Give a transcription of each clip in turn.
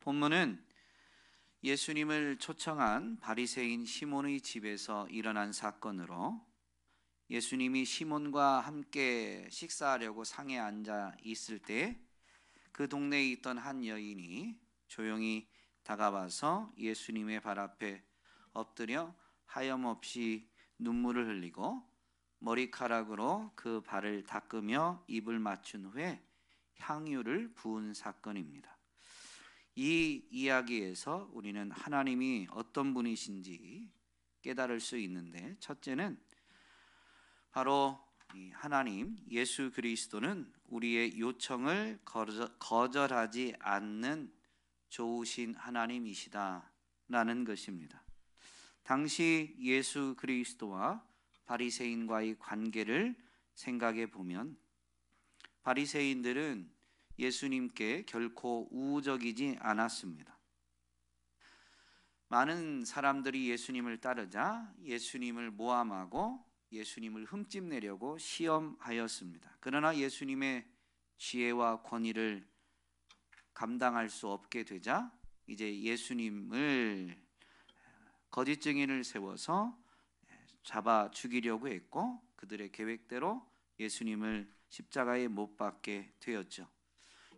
본문은 예수님을 초청한 바리새인 시몬의 집에서 일어난 사건으로 예수님이 시몬과 함께 식사하려고 상에 앉아 있을 때 그 동네에 있던 한 여인이 조용히 다가와서 예수님의 발 앞에 엎드려 하염없이 눈물을 흘리고 머리카락으로 그 발을 닦으며 입을 맞춘 후에 향유를 부은 사건입니다. 이 이야기에서 우리는 하나님이 어떤 분이신지 깨달을 수 있는데, 첫째는 바로 이 하나님 예수 그리스도는 우리의 요청을 거절하지 않는 좋으신 하나님이시다라는 것입니다. 당시 예수 그리스도와 바리새인과의 관계를 생각해 보면 바리새인들은 예수님께 결코 우호적이지 않았습니다. 많은 사람들이 예수님을 따르자 예수님을 모함하고 예수님을 흠집내려고 시험하였습니다. 그러나 예수님의 지혜와 권위를 감당할 수 없게 되자 이제 예수님을 거짓 증인을 세워서 잡아 죽이려고 했고, 그들의 계획대로 예수님을 십자가에 못 박게 되었죠.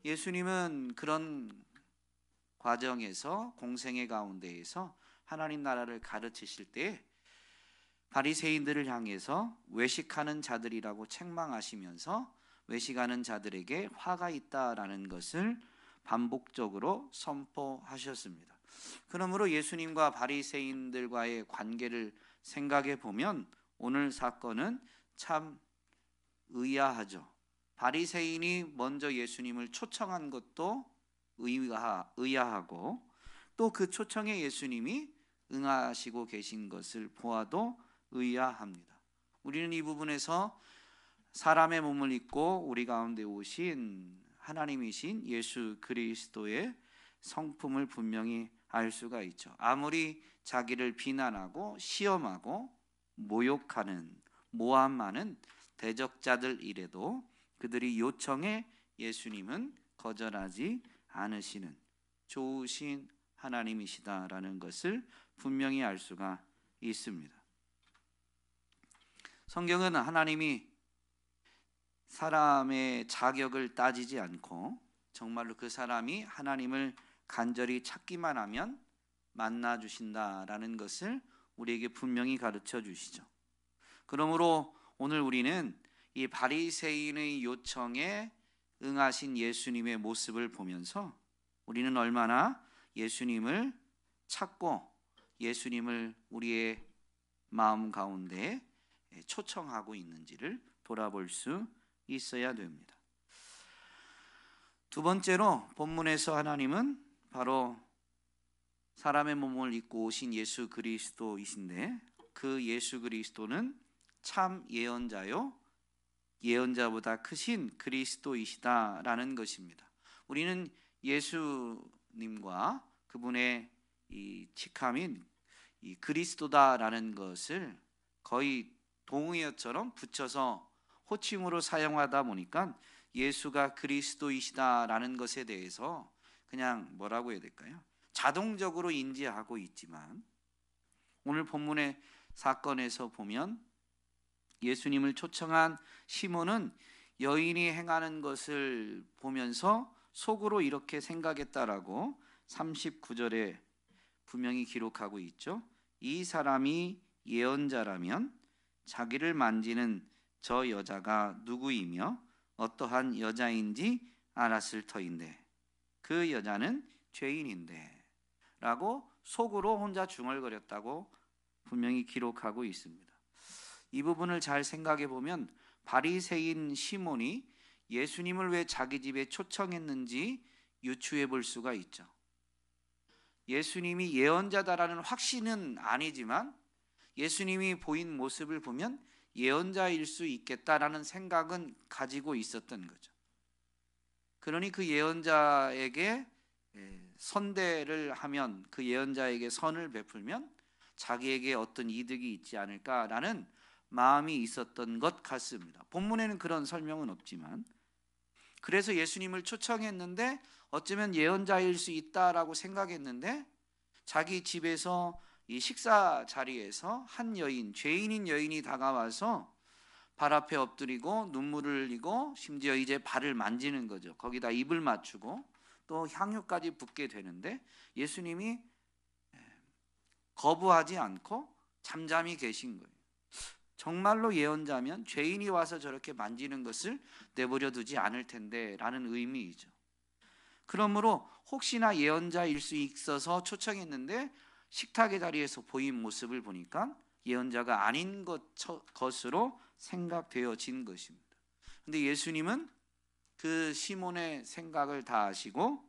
예수님은 그런 과정에서 공생의 가운데에서 하나님 나라를 가르치실 때 바리새인들을 향해서 외식하는 자들이라고 책망하시면서 외식하는 자들에게 화가 있다라는 것을 반복적으로 선포하셨습니다. 그러므로 예수님과 바리새인들과의 관계를 생각해 보면 오늘 사건은 참 의아하죠. 바리새인이 먼저 예수님을 초청한 것도 의아하고, 또 그 초청에 예수님이 응하시고 계신 것을 보아도 의아합니다. 우리는 이 부분에서 사람의 몸을 입고 우리 가운데 오신 하나님이신 예수 그리스도의 성품을 분명히 알 수가 있죠. 아무리 자기를 비난하고 시험하고 모욕하는 모함하는 대적자들이라도 그들이 요청에 예수님은 거절하지 않으시는 좋으신 하나님이시다라는 것을 분명히 알 수가 있습니다. 성경은 하나님이 사람의 자격을 따지지 않고 정말로 그 사람이 하나님을 간절히 찾기만 하면 만나 주신다라는 것을 우리에게 분명히 가르쳐 주시죠. 그러므로 오늘 우리는 이 바리새인의 요청에 응하신 예수님의 모습을 보면서 우리는 얼마나 예수님을 찾고 예수님을 우리의 마음 가운데 초청하고 있는지를 돌아볼 수 있어야 됩니다. 두 번째로 본문에서 하나님은 바로 사람의 몸을 입고 오신 예수 그리스도이신데, 그 예수 그리스도는 참 예언자요 예언자보다 크신 그리스도이시다라는 것입니다. 우리는 예수님과 그분의 이 직함인 이 그리스도다라는 것을 거의 동의어처럼 붙여서 호칭으로 사용하다 보니까 예수가 그리스도이시다라는 것에 대해서 그냥 뭐라고 해야 될까요? 자동적으로 인지하고 있지만 오늘 본문의 사건에서 보면 예수님을 초청한 시몬은 여인이 행하는 것을 보면서 속으로 이렇게 생각했다라고 39절에 분명히 기록하고 있죠. 이 사람이 예언자라면 자기를 만지는 저 여자가 누구이며 어떠한 여자인지 알았을 터인데 그 여자는 죄인인데 라고 속으로 혼자 중얼거렸다고 분명히 기록하고 있습니다. 이 부분을 잘 생각해 보면 바리새인 시몬이 예수님을 왜 자기 집에 초청했는지 유추해 볼 수가 있죠. 예수님이 예언자다라는 확신은 아니지만 예수님이 보인 모습을 보면 예언자일 수 있겠다라는 생각은 가지고 있었던 거죠. 그러니 그 예언자에게 선대를 하면, 그 예언자에게 선을 베풀면 자기에게 어떤 이득이 있지 않을까라는 마음이 있었던 것 같습니다. 본문에는 그런 설명은 없지만, 그래서 예수님을 초청했는데 어쩌면 예언자일 수 있다라고 생각했는데 자기 집에서 이 식사 자리에서 한 여인, 죄인인 여인이 다가와서 발 앞에 엎드리고 눈물을 흘리고 심지어 이제 발을 만지는 거죠. 거기다 입을 맞추고 또 향유까지 붓게 되는데 예수님이 거부하지 않고 잠잠히 계신 거예요. 정말로 예언자면 죄인이 와서 저렇게 만지는 것을 내버려 두지 않을 텐데 라는 의미이죠. 그러므로 혹시나 예언자일 수 있어서 초청했는데 식탁의 자리에서 보인 모습을 보니까 예언자가 아닌 것으로 생각되어진 것입니다. 근데 예수님은 그 시몬의 생각을 다 아시고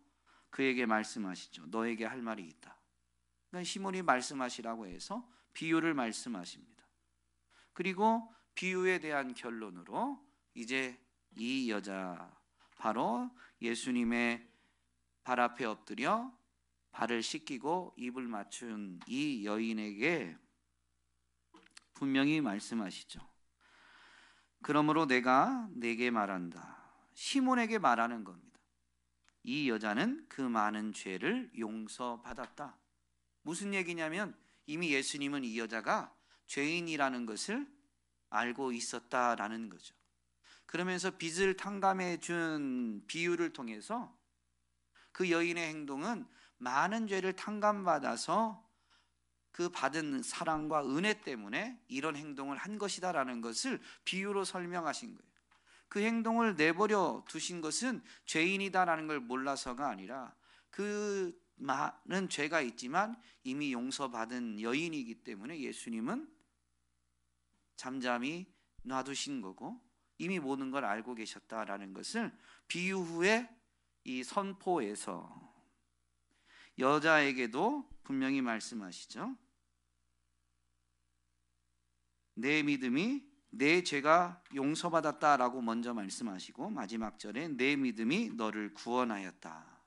그에게 말씀하시죠. 너에게 할 말이 있다. 그러니까 시몬이 말씀하시라고 해서 비유를 말씀하십니다. 그리고 비유에 대한 결론으로 이제 이 여자, 바로 예수님의 발 앞에 엎드려 발을 씻기고 입을 맞춘 이 여인에게 분명히 말씀하시죠. 그러므로 내가 네게 말한다. 시몬에게 말하는 겁니다. 이 여자는 그 많은 죄를 용서받았다. 무슨 얘기냐면 이미 예수님은 이 여자가 죄인이라는 것을 알고 있었다라는 거죠. 그러면서 빚을 탕감해 준 비유를 통해서 그 여인의 행동은 많은 죄를 탕감받아서 그 받은 사랑과 은혜 때문에 이런 행동을 한 것이다라는 것을 비유로 설명하신 거예요. 그 행동을 내버려 두신 것은 죄인이다라는 걸 몰라서가 아니라 그 많은 죄가 있지만 이미 용서받은 여인이기 때문에 예수님은 잠잠히 놔두신 거고 이미 모든 걸 알고 계셨다라는 것을 비유 후에 이 선포에서 여자에게도 분명히 말씀하시죠. 내 믿음이 내 죄가 용서받았다라고 먼저 말씀하시고 마지막 절에 내 믿음이 너를 구원하였다.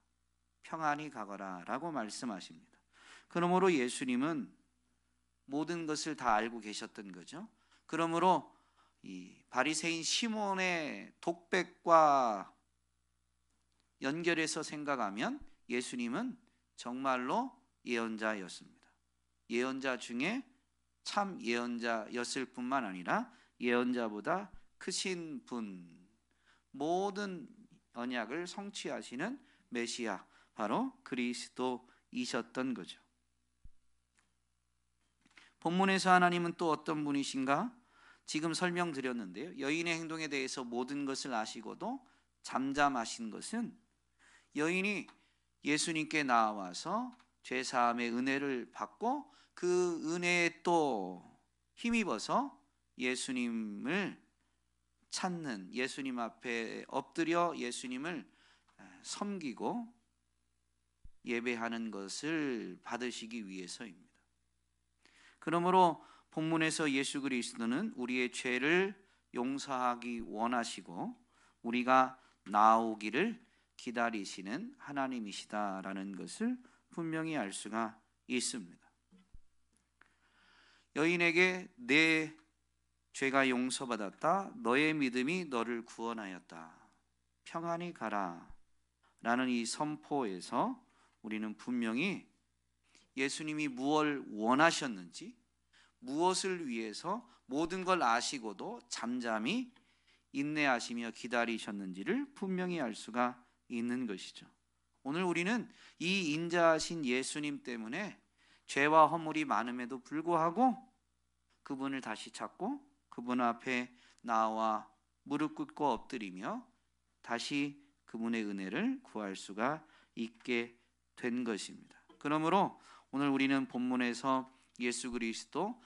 평안히 가거라 라고 말씀하십니다. 그러므로 예수님은 모든 것을 다 알고 계셨던 거죠. 그러므로 이 바리새인 시몬의 독백과 연결해서 생각하면 예수님은 정말로 예언자였습니다. 예언자 중에 참 예언자였을 뿐만 아니라 예언자보다 크신 분, 모든 언약을 성취하시는 메시아, 바로 그리스도이셨던 거죠. 본문에서 하나님은 또 어떤 분이신가? 지금 설명드렸는데요. 여인의 행동에 대해서 모든 것을 아시고도 잠잠하신 것은 여인이 예수님께 나와서 죄사함의 은혜를 받고 그 은혜에 또 힘입어서 예수님을 찾는, 예수님 앞에 엎드려 예수님을 섬기고 예배하는 것을 받으시기 위해서입니다. 그러므로 본문에서 예수 그리스도는 우리의 죄를 용서하기 원하시고 우리가 나오기를 기다리시는 하나님이시다라는 것을 분명히 알 수가 있습니다. 여인에게 내 죄가 용서받았다. 너의 믿음이 너를 구원하였다. 평안히 가라. 라는 이 선포에서 우리는 분명히 예수님이 무엇을 원하셨는지, 무엇을 위해서 모든 걸 아시고도 잠잠히 인내하시며 기다리셨는지를 분명히 알 수가 있는 것이죠. 오늘 우리는 이 인자하신 예수님 때문에 죄와 허물이 많음에도 불구하고 그분을 다시 찾고 그분 앞에 나와 무릎 꿇고 엎드리며 다시 그분의 은혜를 구할 수가 있게 된 것입니다. 그러므로 오늘 우리는 본문에서 예수 그리스도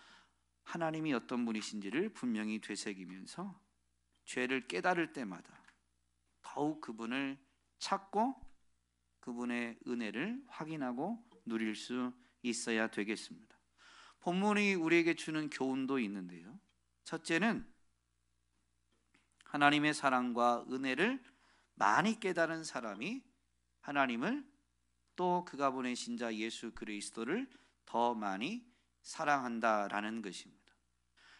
하나님이 어떤 분이신지를 분명히 되새기면서 죄를 깨달을 때마다 더욱 그분을 찾고 그분의 은혜를 확인하고 누릴 수 있어야 되겠습니다. 본문이 우리에게 주는 교훈도 있는데요. 첫째는 하나님의 사랑과 은혜를 많이 깨달은 사람이 하나님을 또 그가 보내신 자 예수 그리스도를 더 많이 사랑한다라는 것입니다.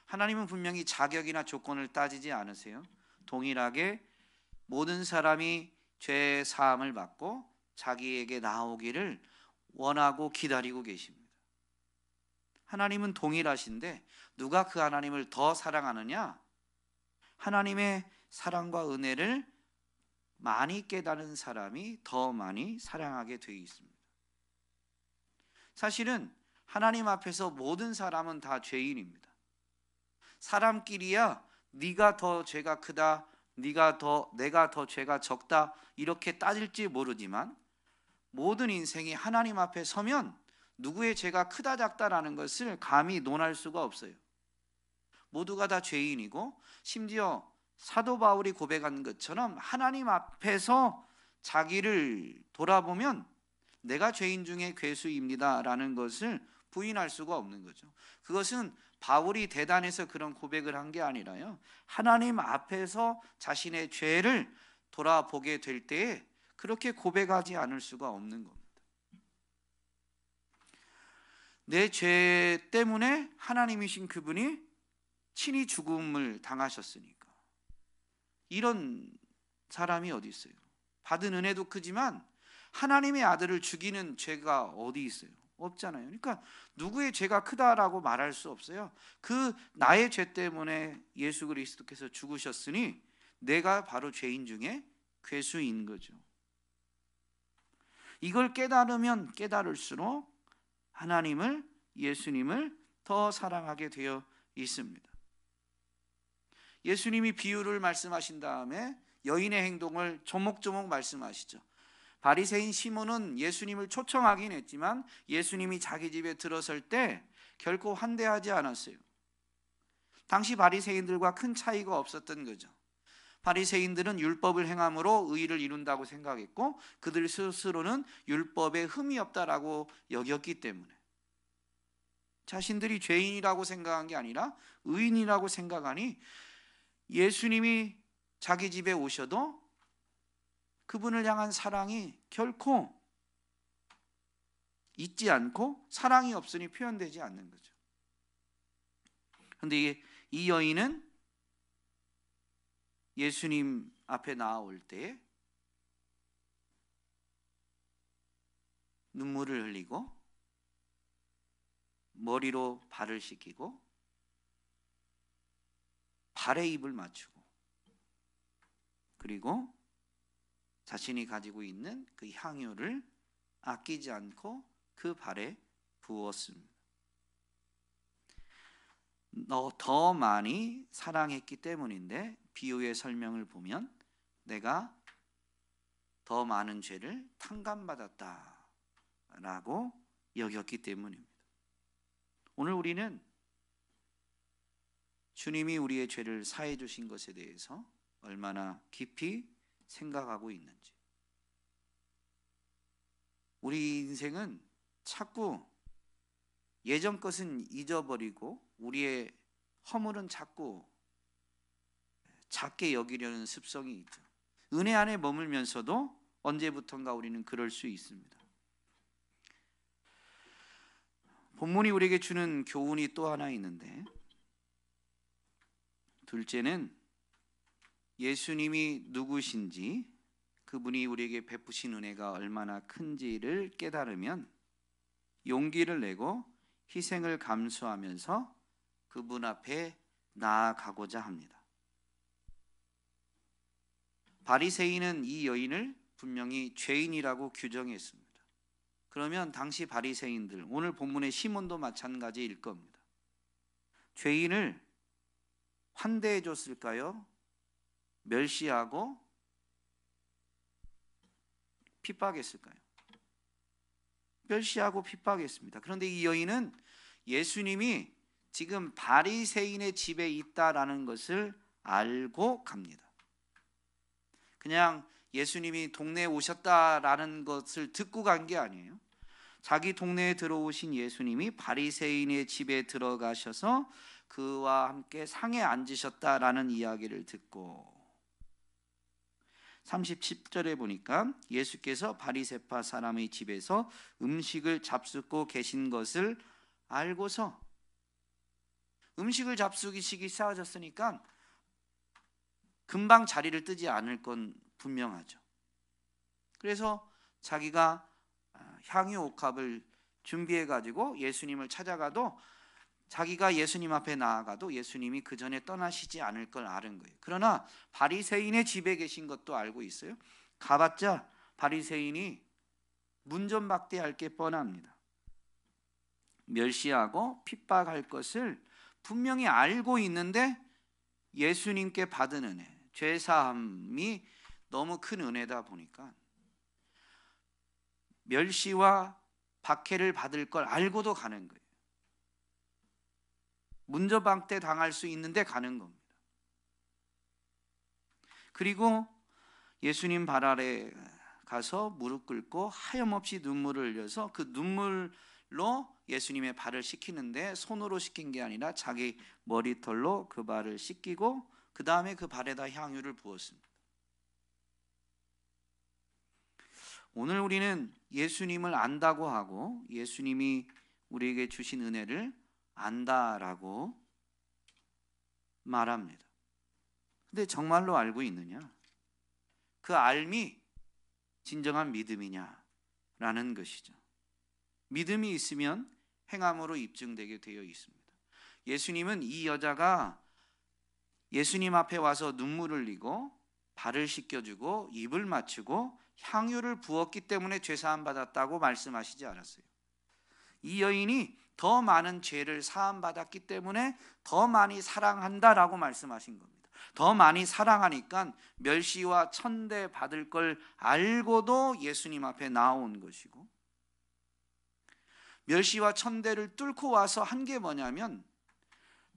하나님은 분명히 자격이나 조건을 따지지 않으세요. 동일하게 모든 사람이 죄 사함을 받고 자기에게 나오기를 원하고 기다리고 계십니다. 하나님은 동일하신데 누가 그 하나님을 더 사랑하느냐? 하나님의 사랑과 은혜를 많이 깨달은 사람이 더 많이 사랑하게 되어 있습니다. 사실은 하나님 앞에서 모든 사람은 다 죄인입니다. 사람끼리야 네가 더 죄가 크다, 내가 더 죄가 적다 이렇게 따질지 모르지만 모든 인생이 하나님 앞에 서면 누구의 죄가 크다 작다라는 것을 감히 논할 수가 없어요. 모두가 다 죄인이고 심지어 사도 바울이 고백한 것처럼 하나님 앞에서 자기를 돌아보면 내가 죄인 중에 괴수입니다라는 것을 부인할 수가 없는 거죠. 그것은 바울이 대단해서 그런 고백을 한 게 아니라요, 하나님 앞에서 자신의 죄를 돌아보게 될 때에 그렇게 고백하지 않을 수가 없는 겁니다. 내 죄 때문에 하나님이신 그분이 친히 죽음을 당하셨으니까 이런 사람이 어디 있어요? 받은 은혜도 크지만 하나님의 아들을 죽이는 죄가 어디 있어요? 없잖아요. 그러니까 누구의 죄가 크다라고 말할 수 없어요. 그 나의 죄 때문에 예수 그리스도께서 죽으셨으니 내가 바로 죄인 중에 괴수인 거죠. 이걸 깨달으면 깨달을수록 하나님을, 예수님을 더 사랑하게 되어 있습니다. 예수님이 비유를 말씀하신 다음에 여인의 행동을 조목조목 말씀하시죠. 바리새인 시몬은 예수님을 초청하긴 했지만 예수님이 자기 집에 들어설 때 결코 환대하지 않았어요. 당시 바리새인들과 큰 차이가 없었던 거죠. 바리새인들은 율법을 행함으로 의의를 이룬다고 생각했고 그들 스스로는 율법에 흠이 없다라고 여겼기 때문에 자신들이 죄인이라고 생각한 게 아니라 의인이라고 생각하니 예수님이 자기 집에 오셔도 그분을 향한 사랑이 결코 있지 않고 사랑이 없으니 표현되지 않는 거죠. 그런데 이 여인은 예수님 앞에 나아올 때 눈물을 흘리고 머리로 발을 씻기고 발에 입을 맞추고 그리고 자신이 가지고 있는 그 향유를 아끼지 않고 그 발에 부었습니다. 더 많이 사랑했기 때문인데 비유의 설명을 보면 내가 더 많은 죄를 탕감받았다라고 여겼기 때문입니다. 오늘 우리는 주님이 우리의 죄를 사해 주신 것에 대해서 얼마나 깊이 생각하고 있는지. 우리 인생은 자꾸 예전 것은 잊어버리고 우리의 허물은 자꾸 작게 여기려는 습성이 있죠. 은혜 안에 머물면서도 언제부턴가 우리는 그럴 수 있습니다. 본문이 우리에게 주는 교훈이 또 하나 있는데, 둘째는 예수님이 누구신지, 그분이 우리에게 베푸신 은혜가 얼마나 큰지를 깨달으면 용기를 내고 희생을 감수하면서 그분 앞에 나아가고자 합니다. 바리새인은 이 여인을 분명히 죄인이라고 규정했습니다. 그러면 당시 바리새인들, 오늘 본문의 시몬도 마찬가지일 겁니다. 죄인을 환대해 줬을까요? 멸시하고 핍박했을까요? 멸시하고 핍박했습니다. 그런데 이 여인은 예수님이 지금 바리새인의 집에 있다라는 것을 알고 갑니다. 그냥 예수님이 동네에 오셨다라는 것을 듣고 간 게 아니에요. 자기 동네에 들어오신 예수님이 바리새인의 집에 들어가셔서 그와 함께 상에 앉으셨다라는 이야기를 듣고 37절에 보니까 예수께서 바리새파 사람의 집에서 음식을 잡수고 계신 것을 알고서, 음식을 잡수기식이 쌓아졌으니까 금방 자리를 뜨지 않을 건 분명하죠. 그래서 자기가 향유 옥합을 준비해 가지고 예수님을 찾아가도 자기가 예수님 앞에 나아가도 예수님이 그 전에 떠나시지 않을 걸 아는 거예요. 그러나 바리새인의 집에 계신 것도 알고 있어요. 가봤자 바리새인이 문전박대할 게 뻔합니다. 멸시하고 핍박할 것을 분명히 알고 있는데 예수님께 받은 은혜, 죄사함이 너무 큰 은혜다 보니까 멸시와 박해를 받을 걸 알고도 가는 거예요. 문전박대 당할 수 있는데 가는 겁니다. 그리고 예수님 발 아래 가서 무릎 꿇고 하염없이 눈물을 흘려서 그 눈물로 예수님의 발을 씻기는데 손으로 씻긴 게 아니라 자기 머리털로 그 발을 씻기고 그 다음에 그 발에다 향유를 부었습니다. 오늘 우리는 예수님을 안다고 하고 예수님이 우리에게 주신 은혜를 안다라고 말합니다. 근데 정말로 알고 있느냐? 그 알미 진정한 믿음이냐라는 것이죠. 믿음이 있으면 행함으로 입증되게 되어 있습니다. 예수님은 이 여자가 예수님 앞에 와서 눈물을 흘리고 발을 씻겨주고 입을 맞추고 향유를 부었기 때문에 죄사함 받았다고 말씀하시지 않았어요. 이 여인이 더 많은 죄를 사함 받았기 때문에 더 많이 사랑한다라고 말씀하신 겁니다. 더 많이 사랑하니까 멸시와 천대 받을 걸 알고도 예수님 앞에 나온 것이고, 멸시와 천대를 뚫고 와서 한 게 뭐냐면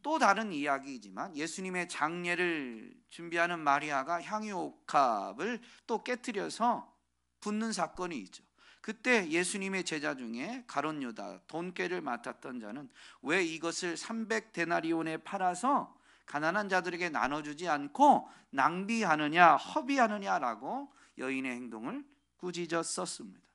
또 다른 이야기이지만 예수님의 장례를 준비하는 마리아가 향유옥합을 또 깨트려서 붓는 사건이 있죠. 그때 예수님의 제자 중에 가룟 유다 돈꾀를 맡았던 자는 왜 이것을 300데나리온에 팔아서 가난한 자들에게 나눠주지 않고 낭비하느냐 허비하느냐라고 여인의 행동을 꾸짖어 썼습니다.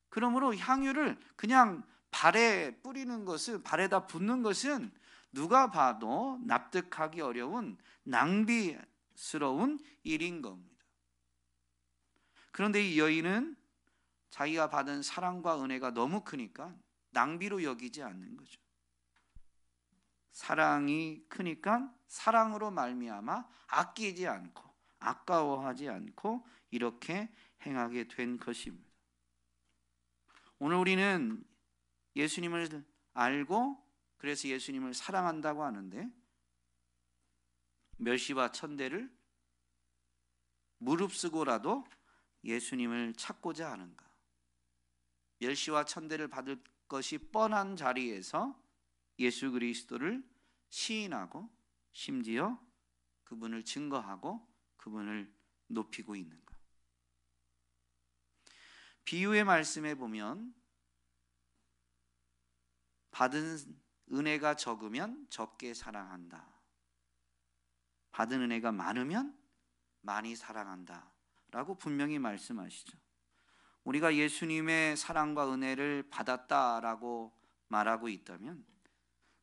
그러므로 향유를 그냥 발에 뿌리는 것은, 발에다 붓는 것은 누가 봐도 납득하기 어려운 낭비스러운 일인 겁니다. 그런데 이 여인은 자기가 받은 사랑과 은혜가 너무 크니까 낭비로 여기지 않는 거죠. 사랑이 크니까 사랑으로 말미암아 아끼지 않고 아까워하지 않고 이렇게 행하게 된 것입니다. 오늘 우리는 예수님을 알고 그래서 예수님을 사랑한다고 하는데 멸시와 천대를 무릅쓰고라도 예수님을 찾고자 하는가? 멸시와 천대를 받을 것이 뻔한 자리에서 예수 그리스도를 시인하고 심지어 그분을 증거하고 그분을 높이고 있는가? 비유의 말씀에 보면 받은 은혜가 적으면 적게 사랑한다. 받은 은혜가 많으면 많이 사랑한다 라고 분명히 말씀하시죠. 우리가 예수님의 사랑과 은혜를 받았다라고 말하고 있다면,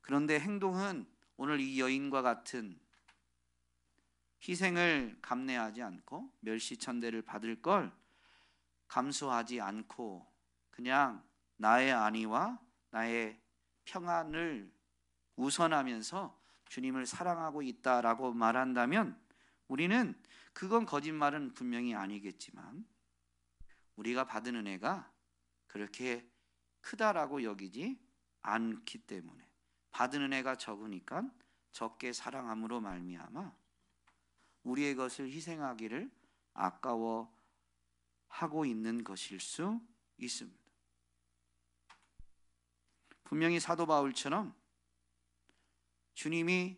그런데 행동은 오늘 이 여인과 같은 희생을 감내하지 않고 멸시천대를 받을 걸 감수하지 않고 그냥 나의 안위와 나의 평안을 우선하면서 주님을 사랑하고 있다라고 말한다면 우리는 그건 거짓말은 분명히 아니겠지만 우리가 받은 은혜가 그렇게 크다라고 여기지 않기 때문에, 받은 은혜가 적으니까 적게 사랑함으로 말미암아 우리의 것을 희생하기를 아까워하고 있는 것일 수 있습니다. 분명히 사도 바울처럼 주님이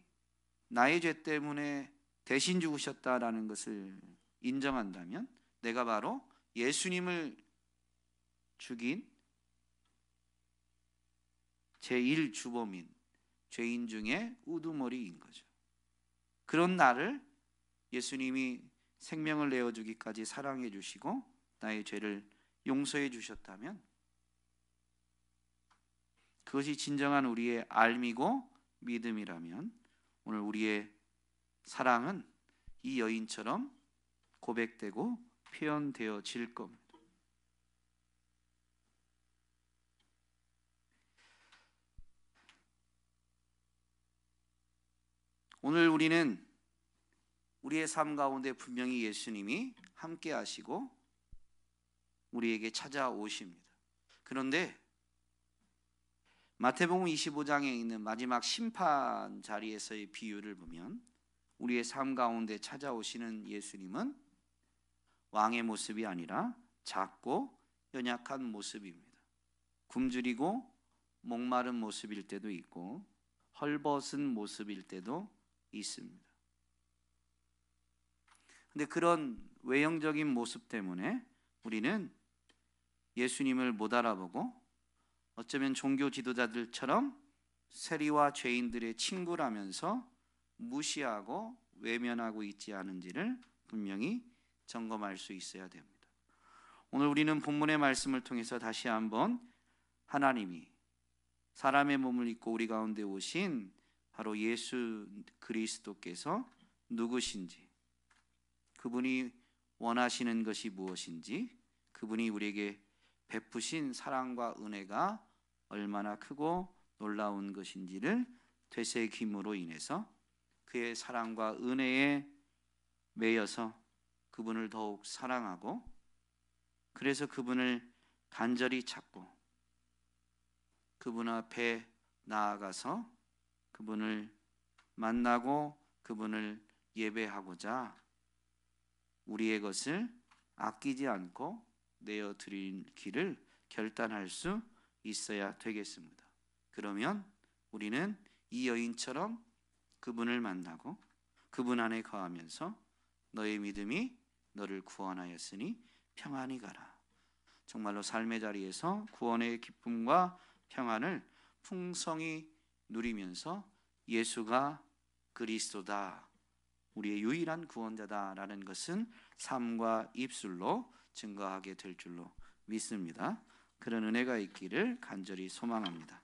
나의 죄 때문에 대신 죽으셨다라는 것을 인정한다면 내가 바로 예수님을 죽인 제1주범인 죄인 중에 우두머리인 거죠. 그런 나를 예수님이 생명을 내어주기까지 사랑해 주시고 나의 죄를 용서해 주셨다면 그것이 진정한 우리의 알미고 믿음이라면 오늘 우리의 사랑은 이 여인처럼 고백되고 표현되어질 겁니다. 오늘 우리는 우리의 삶 가운데 분명히 예수님이 함께 하시고 우리에게 찾아오십니다. 그런데 마태복음 25장에 있는 마지막 심판 자리에서의 비유를 보면 우리의 삶 가운데 찾아오시는 예수님은 왕의 모습이 아니라 작고 연약한 모습입니다. 굶주리고 목마른 모습일 때도 있고 헐벗은 모습일 때도 있습니다. 근데 그런 외형적인 모습 때문에 우리는 예수님을 못 알아보고 어쩌면 종교 지도자들처럼 세리와 죄인들의 친구라면서 무시하고 외면하고 있지 않은지를 분명히 점검할 수 있어야 됩니다. 오늘 우리는 본문의 말씀을 통해서 다시 한번 하나님이 사람의 몸을 입고 우리 가운데 오신 바로 예수 그리스도께서 누구신지, 그분이 원하시는 것이 무엇인지, 그분이 우리에게 베푸신 사랑과 은혜가 얼마나 크고 놀라운 것인지를 되새김으로 인해서 그의 사랑과 은혜에 매여서 그분을 더욱 사랑하고, 그래서 그분을 간절히 찾고 그분 앞에 나아가서 그분을 만나고 그분을 예배하고자 우리의 것을 아끼지 않고 내어드리기를 결단할 수 있어야 되겠습니다. 그러면 우리는 이 여인처럼 그분을 만나고 그분 안에 거하면서 너의 믿음이 너를 구원하였으니 평안히 가라. 정말로 삶의 자리에서 구원의 기쁨과 평안을 풍성히 누리면서 예수가 그리스도다, 우리의 유일한 구원자다라는 것은 삶과 입술로 증거하게 될 줄로 믿습니다. 그런 은혜가 있기를 간절히 소망합니다.